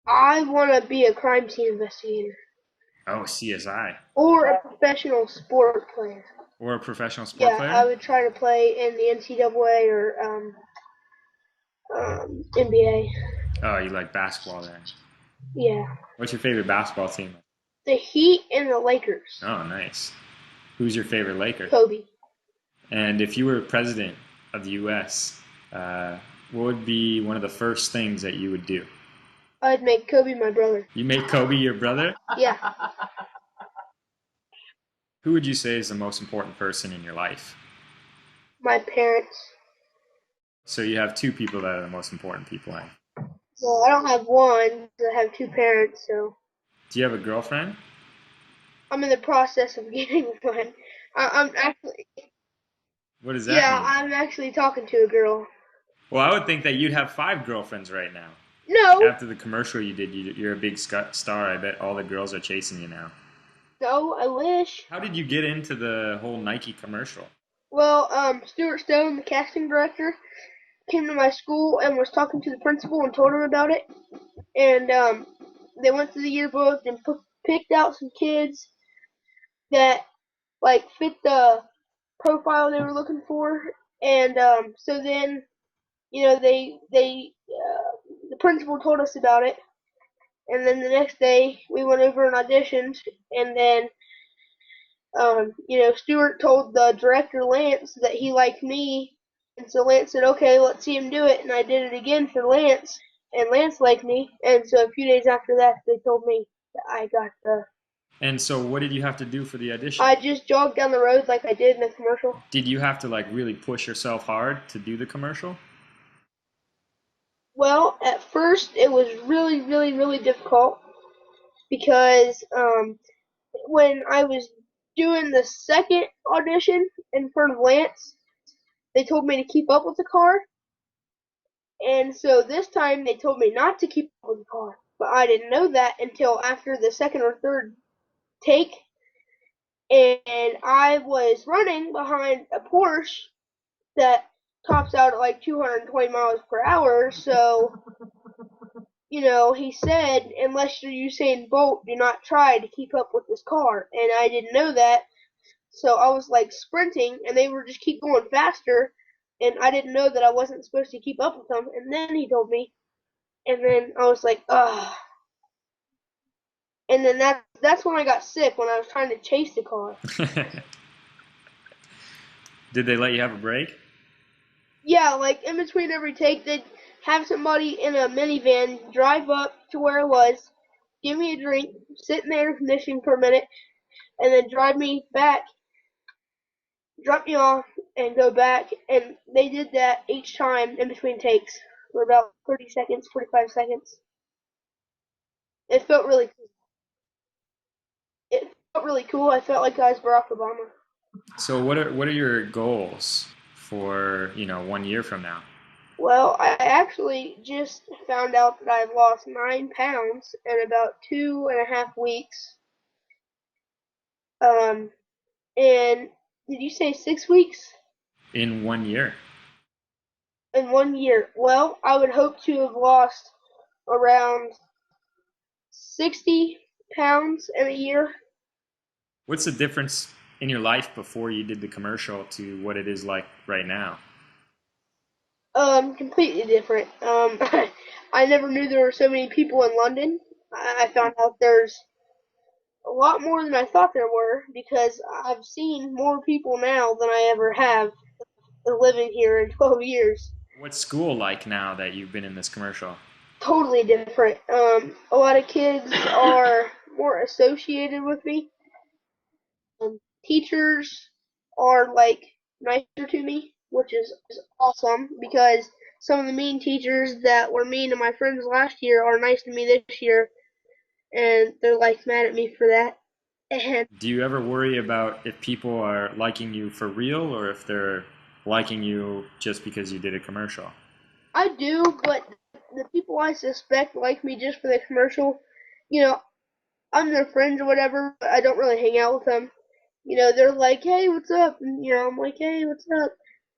I want to be a crime scene investigator Oh, CSI. or a professional sport player. Or a professional sport Yeah, I player? would try to play in the NCAA or NBA. Oh, you like basketball then. Yeah, What's your favorite basketball team? the Heat and the Lakers. Oh, nice. Who's your favorite Laker? Kobe. And if you were president of the U.S., what would be one of the first things that you would do? I'd make Kobe my brother. You make Kobe your brother? Yeah, Who would you say is the most important person in your life? my parents. So you have two people that are the most important people. Well, I don't have one. I have two parents, so Do you have a girlfriend? I'm in the process of getting one. I'm actually, What does that yeah, mean? I'm actually talking to a girl. Well, I would think that you'd have five girlfriends right now. No, After the commercial you did, you're a big star. I bet all the girls are chasing you now. no, I wish. How did you get into the whole Nike commercial? Well, Stuart Stone, the casting director, came to my school and was talking to the principal and told him about it. And they went through the yearbook and picked out some kids that like fit the profile they were looking for. And so then, the principal told us about it. And then the next day we went over and auditioned. And then Stewart told the director Lance that he liked me, and so Lance said, "Okay, let's see him do it." And I did it again for Lance, and Lance liked me, and so a few days after that, they told me that I got the. And so, what did you have to do for the audition? I just jogged down the road like I did in the commercial. Did you have to like really push yourself hard to do the commercial? Well, at first it was really, really, really difficult because when I was doing the second audition in front of Lance, they told me to keep up with the car. And so this time they told me not to keep up with the car. But I didn't know that until after the second or third take. And I was running behind a Porsche that tops out at like 220 miles per hour. So, he said, unless you're Usain Bolt, do not try to keep up with this car. And I didn't know that. So I was like sprinting and they were just keep going faster. And I didn't know that I wasn't supposed to keep up with them. And then he told me, and then I was like, ugh. And then that's when I got sick when I was trying to chase the car. Did they let you have a break? Yeah, like in between every take, they'd have somebody in a minivan drive up to where I was, give me a drink, sit in the air conditioning for a minute, and then drive me back, drop me off, and go back. And they did that each time in between takes for about 30 seconds, 45 seconds. It felt really cool. It felt really cool. I felt like I was Barack Obama. So what are your goals for 1 year from now? Well, I actually just found out that I've lost 9 pounds in about 2.5 weeks. Um, and did you say 6 weeks? In 1 year? In 1 year. Well, I would hope to have lost around 60 pounds in a year. What's the difference in your life before you did the commercial to what it is like right now? Completely different. I never knew there were so many people in London. I found out there's a lot more than I thought there were because I've seen more people now than I ever have living here in 12 years. What's school like now that you've been in this commercial? Totally different. A lot of kids are more associated with me. Teachers are like nicer to me, which is awesome because some of the mean teachers that were mean to my friends last year are nice to me this year, and they're like mad at me for that. And Do you ever worry about if people are liking you for real or if they're liking you just because you did a commercial? I do, but the people I suspect like me just for the commercial, you know, I'm their friend or whatever, but I don't really hang out with them. They're like, hey, what's up? And, I'm like, hey, what's up?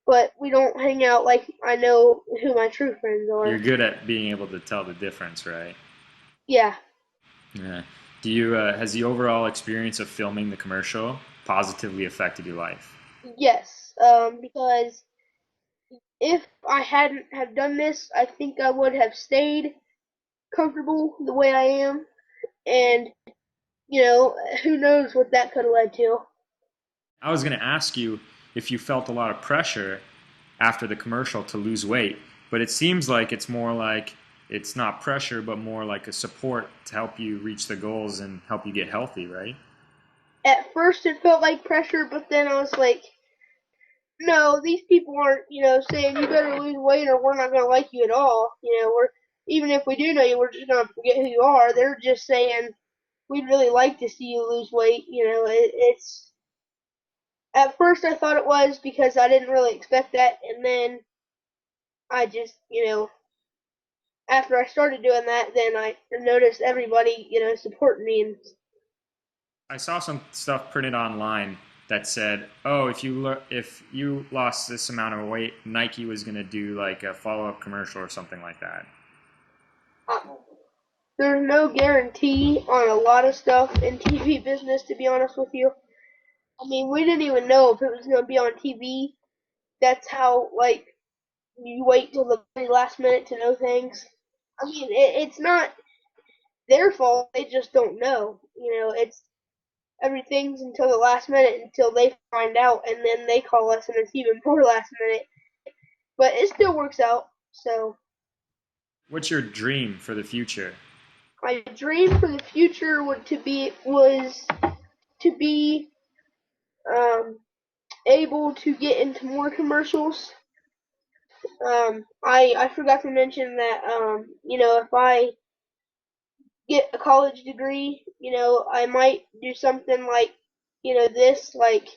But we don't hang out like I know who my true friends You're are. good at being able to tell the difference, right? Yeah, Yeah. Do you has the overall experience of filming the commercial positively affected your life? yes. Because if I hadn't have done this, I think I would have stayed comfortable the way I am, and who knows what that could have led to. I was going to ask you if you felt a lot of pressure after the commercial to lose weight, but it seems like it's more like it's not pressure, but more like a support to help you reach the goals and help you get healthy, right? At first, it felt like pressure, but then I was like, no, these people aren't, saying you better lose weight or we're not gonna like you at all. We're even if we do know you, we're just gonna forget who you are. They're just saying we'd really like to see you lose weight. It's at first I thought it was because I didn't really expect that, and then I just, after I started doing that, then I noticed everybody, supporting me. And I saw some stuff printed online that said, "Oh, if you lost this amount of weight, Nike was going to do like a follow-up commercial or something like that." there's no guarantee on a lot of stuff in TV business, to be honest with you. I mean, we didn't even know if it was going to be on TV. That's how, like, you wait till the very last minute to know things. I mean, it's not their fault. They just don't know. It's everything's until the last minute until they find out, and then they call us, and it's even more last minute. But it still works out. So What's your dream for the future? my dream for the future was to be um, able to get into more commercials. I forgot to mention that if I get a college degree, I might do something like this, like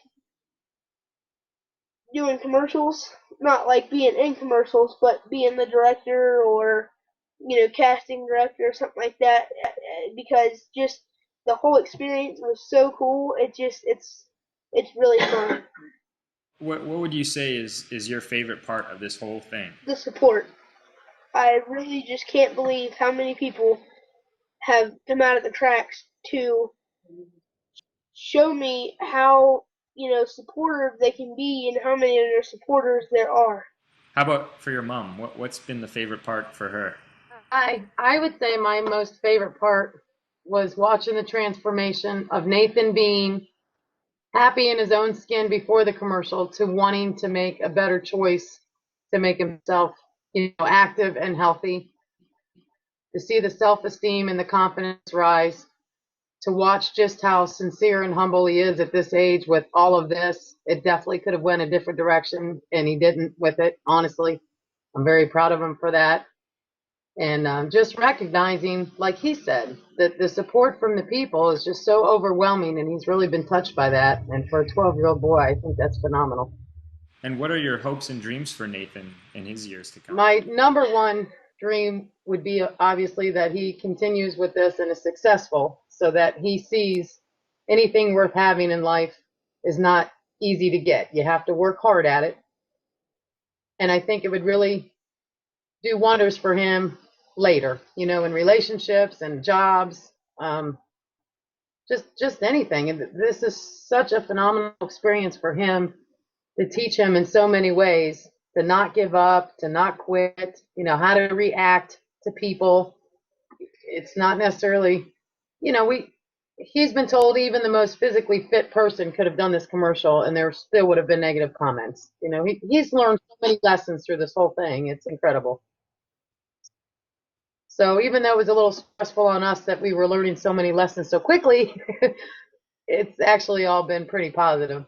doing commercials, not like being in commercials, but being the director or casting director or something like that. Because just the whole experience was so cool. It's really fun. What would you say is your favorite part of this whole thing? The support. I really just can't believe how many people have come out of the tracks to show me how supportive they can be and how many of their supporters there are. How about for your mom? What's been the favorite part for her? I would say my most favorite part was watching the transformation of Nathan being happy in his own skin before the commercial to wanting to make a better choice to make himself, active and healthy, to see the self-esteem and the confidence rise, to watch just how sincere and humble he is at this age with all of this. It definitely could have went a different direction, and he didn't with it, honestly. I'm very proud of him for that. And just recognizing, like he said, that the support from the people is just so overwhelming, and he's really been touched by that. And for a 12-year-old boy, I think that's phenomenal. And what are your hopes and dreams for Nathan in his years to come? My number one dream would be obviously that he continues with this and is successful, so that he sees anything worth having in life is not easy to get. You have to work hard at it. And I think it would really do wonders for him later, in relationships and jobs, just anything. And this is such a phenomenal experience for him to teach him in so many ways to not give up, to not quit, how to react to people. It's not necessarily, we he's been told even the most physically fit person could have done this commercial and there still would have been negative comments. He's learned so many lessons through this whole thing. It's incredible. So even though it was a little stressful on us that we were learning so many lessons so quickly, it's actually all been pretty positive.